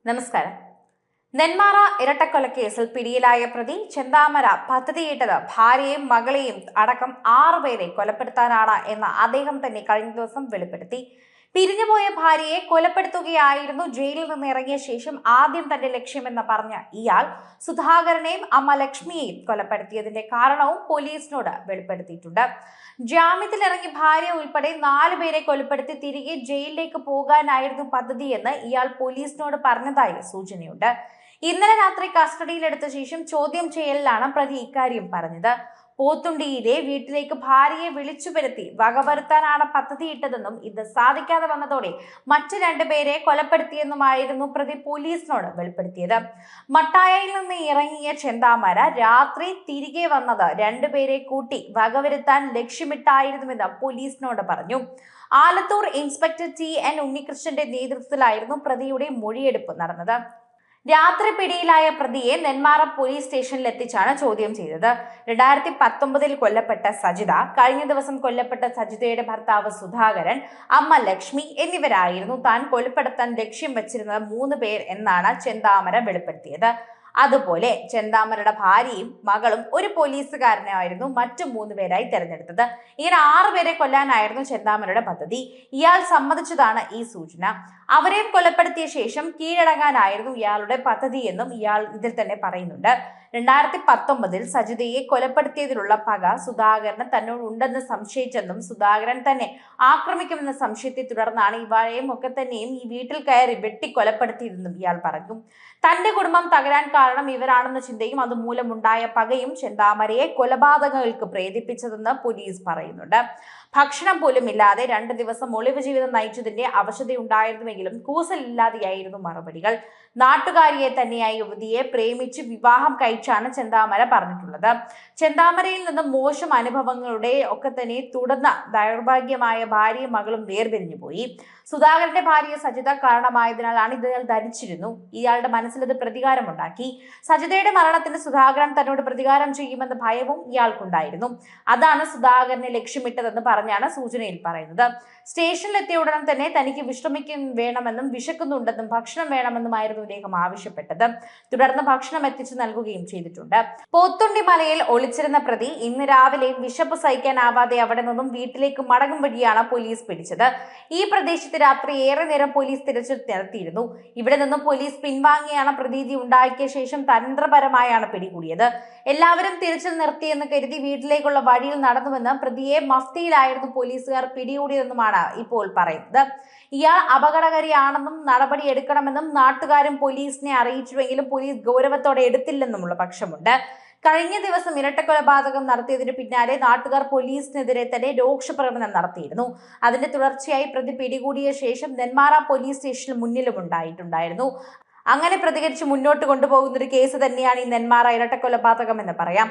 നമസ്കാരം. നെന്മാറ ഇരട്ടക്കൊലക്കേസിൽ പിടിയിലായ പ്രതി ചെന്താമര പദ്ധതിയിട്ടത് ഭാര്യയെയും മകളെയും അടക്കം 6 പേരെ കൊലപ്പെടുത്താനാണ് എന്ന് അദ്ദേഹം തന്നെ കഴിഞ്ഞ ദിവസം വെളിപ്പെടുത്തി. പിരിഞ്ഞുപോയ ഭാര്യയെ കൊലപ്പെടുത്തുകയായിരുന്നു ജയിലിൽ നിന്ന് ഇറങ്ങിയ ശേഷം ആദ്യം തന്റെ ലക്ഷ്യമെന്ന് പറഞ്ഞ ഇയാൾ സുധാകരനെയും അമ്മ ലക്ഷ്മിയെയും കൊലപ്പെടുത്തിയതിന്റെ കാരണവും പോലീസിനോട് വെളിപ്പെടുത്തിയിട്ടുണ്ട്. ജാമ്യത്തിലിറങ്ങി ഭാര്യ ഉൾപ്പെടെ 4 പേരെ കൊലപ്പെടുത്തി തിരികെ ജയിലിലേക്ക് പോകാനായിരുന്നു പദ്ധതിയെന്ന് ഇയാൾ പോലീസിനോട് പറഞ്ഞതായി സൂചനയുണ്ട്. ഇന്നലെ രാത്രി കസ്റ്റഡിയിലെടുത്ത ശേഷം ചോദ്യം ചെയ്യലിലാണ് പ്രതി ഇക്കാര്യം പറഞ്ഞത്. പോത്തുണ്ടിയിലെ വീട്ടിലേക്ക് ഭാര്യയെ വിളിച്ചു വരുത്തി വകവരുത്താനാണ് പദ്ധതിയിട്ടതെന്നും ഇത് സാധിക്കാതെ വന്നതോടെ മറ്റ് 2 പേരെ കൊലപ്പെടുത്തിയെന്നുമായിരുന്നു പ്രതി പോലീസിനോട് വെളിപ്പെടുത്തിയത്. മട്ടായയിൽ നിന്ന് ഇറങ്ങിയ ചെന്താമര രാത്രി തിരികെ വന്നത് 2 പേരെ കൂട്ടി വകവരുത്താൻ ലക്ഷ്യമിട്ടായിരുന്നുവെന്ന് പോലീസിനോട് പറഞ്ഞു. ആലത്തൂർ ഇൻസ്പെക്ടർ TN ഉണ്ണികൃഷ്ണന്റെ നേതൃത്വത്തിലായിരുന്നു പ്രതിയുടെ മൊഴിയെടുപ്പ് നടന്നത്. രാത്രി പിടിയിലായ പ്രതിയെ നെന്മാറ പോലീസ് സ്റ്റേഷനിൽ എത്തിച്ചാണ് ചോദ്യം ചെയ്തത്. 2019 കൊല്ലപ്പെട്ട സജിത, കഴിഞ്ഞ ദിവസം കൊല്ലപ്പെട്ട സജിതയുടെ ഭർത്താവ് സുധാകരൻ, അമ്മ ലക്ഷ്മി എന്നിവരായിരുന്നു താൻ കൊലപ്പെടുത്താൻ ലക്ഷ്യം വെച്ചിരുന്നത് 3 പേർ എന്നാണ് ചെന്താമര വെളിപ്പെടുത്തിയത്. അതുപോലെ ചെന്താമരയുടെ ഭാര്യയും മകളും ഒരു പോലീസുകാരനായിരുന്നു മറ്റു 3 പേരായി തെരഞ്ഞെടുത്തത്. ഇങ്ങനെ 6 പേരെ കൊല്ലാനായിരുന്നു ചെന്താമരയുടെ പദ്ധതി. ഇയാൾ സമ്മതിച്ചതാണ് ഈ സൂചന. അവരെയും കൊലപ്പെടുത്തിയ ശേഷം കീഴടങ്ങാനായിരുന്നു ഇയാളുടെ പദ്ധതിയെന്നും ഇയാൾ ഇതിൽ തന്നെ പറയുന്നുണ്ട്. 2019 സജിതയെ കൊലപ്പെടുത്തിയതിലുള്ള പക സുധാകരന് തന്നോട് ഉണ്ടെന്ന് സംശയിച്ചെന്നും സുധാകരൻ തന്നെ ആക്രമിക്കുമെന്ന സംശയത്തെ തുടർന്നാണ് ഇവരെയും ഒക്കെ തന്നെയും ഈ വീട്ടിൽ കയറി വെട്ടിക്കൊലപ്പെടുത്തിയതെന്നും ഇയാൾ പറഞ്ഞു. തന്റെ കുടുംബം തകരാൻ കാരണം ഇവരാണെന്ന ചിന്തയും അതുമൂലമുണ്ടായ പകയും ചെന്താമരയെ കൊലപാതകങ്ങൾക്ക് പ്രേരിപ്പിച്ചതെന്ന് പോലീസ് പറയുന്നുണ്ട്. ഭക്ഷണം പോലും ഇല്ലാതെ 2 ദിവസം ഒളിവ് ജീവിതം നയിച്ചതിന്റെ അവശതയുണ്ടായിരുന്നുവെങ്കിലും കൂസലില്ലാതെയായിരുന്നു മറുപടികൾ. നാട്ടുകാരിയെ തന്നെയായി യുവതിയെ പ്രേമിച്ച് വിവാഹം കഴിച്ചാണ് ചെന്താമര പറഞ്ഞിട്ടുള്ളത്. ചെന്താമരയിൽ നിന്ന് മോശം അനുഭവങ്ങളുടെ ഒക്കെ തന്നെ തുടർന്ന് ദൗർഭാഗ്യമായ ഭാര്യയും മകളും വേർപിരിഞ്ഞു പോയി. സുധാകരന്റെ ഭാര്യ സജിത കാരണമായതിനാലാണ് ഇയാൾ ധരിച്ചിരുന്നു. ഇയാളുടെ മനസ്സിൽ ഇത് പ്രതികാരമുണ്ടാക്കി. സജിതയുടെ മരണത്തിന് സുധാകരൻ തന്നോട് പ്രതികാരം ചെയ്യുമെന്ന ഭയവും ഇയാൾക്കുണ്ടായിരുന്നു. അതാണ് സുധാകരനെ ലക്ഷ്യമിട്ടതെന്ന് പറഞ്ഞാണ് സൂചനയിൽ പറയുന്നത്. സ്റ്റേഷനിലെത്തിയ ഉടൻ തന്നെ തനിക്ക് വിശ്രമിക്കാൻ വേണമെന്നും വിശക്കുന്നുണ്ടെന്നും ഭക്ഷണം വേണമെന്നുമായിരുന്നു ഇദ്ദേഹം ആവശ്യപ്പെട്ടത്. തുടർന്ന് ഭക്ഷണം എത്തിച്ചു നൽകുകയും ചെയ്തിട്ടുണ്ട്. പോത്തുണ്ടി മലയിൽ ഒളിച്ചിരുന്ന പ്രതി ഇന്ന് രാവിലെ വിശപ്പ് സഹിക്കാനാവാതെ അവിടെ നിന്നും വീട്ടിലേക്ക് മടങ്ങും വഴിയാണ് പോലീസ് പിടിച്ചത്. ഈ പ്രദേശത്ത് രാത്രി ഏറെ നേരം പോലീസ് തിരച്ചിൽ നടത്തിയിരുന്നു. ഇവിടെ നിന്നും പോലീസ് പിൻവാങ്ങിയാണ് പ്രതീതി ഉണ്ടാക്കിയ ശേഷം തന്ത്രപരമായാണ് പിടികൂടിയത്. എല്ലാവരും തിരച്ചിൽ നിർത്തിയെന്ന് കരുതി വീട്ടിലേക്കുള്ള വഴിയിൽ നടന്നുവെന്ന് പ്രതിയെ മഫ്തിയിലായിരുന്നു പോലീസുകാർ പിടികൂടിയതെന്നുമാണ് ഇപ്പോൾ പറയുന്നത്. ഇയാൾ അപകടകാരിയാണെന്നും നടപടി എടുക്കണമെന്നും നാട്ടുകാരും പോലീസിനെ അറിയിച്ചുവെങ്കിലും പോലീസ് ഗൗരവത്തോടെ എടുത്തില്ലെന്നുമുള്ള പക്ഷമുണ്ട്. കഴിഞ്ഞ ദിവസം ഇരട്ടക്കൊലപാതകം നടത്തിയതിനു പിന്നാലെ നാട്ടുകാർ പോലീസിനെതിരെ തന്നെ രോക്ഷപ്രകടനം നടത്തിയിരുന്നു. അതിന്റെ തുടർച്ചയായി പ്രതി പിടികൂടിയ ശേഷം നെന്മാറ പോലീസ് സ്റ്റേഷന് മുന്നിലും ഉണ്ടായിട്ടുണ്ടായിരുന്നു. അങ്ങനെ പ്രതികരിച്ച് മുന്നോട്ട് കൊണ്ടുപോകുന്ന ഒരു കേസ് തന്നെയാണ് ഈ നെന്മാറ ഇരട്ടക്കൊലപാതകം എന്ന് പറയാം.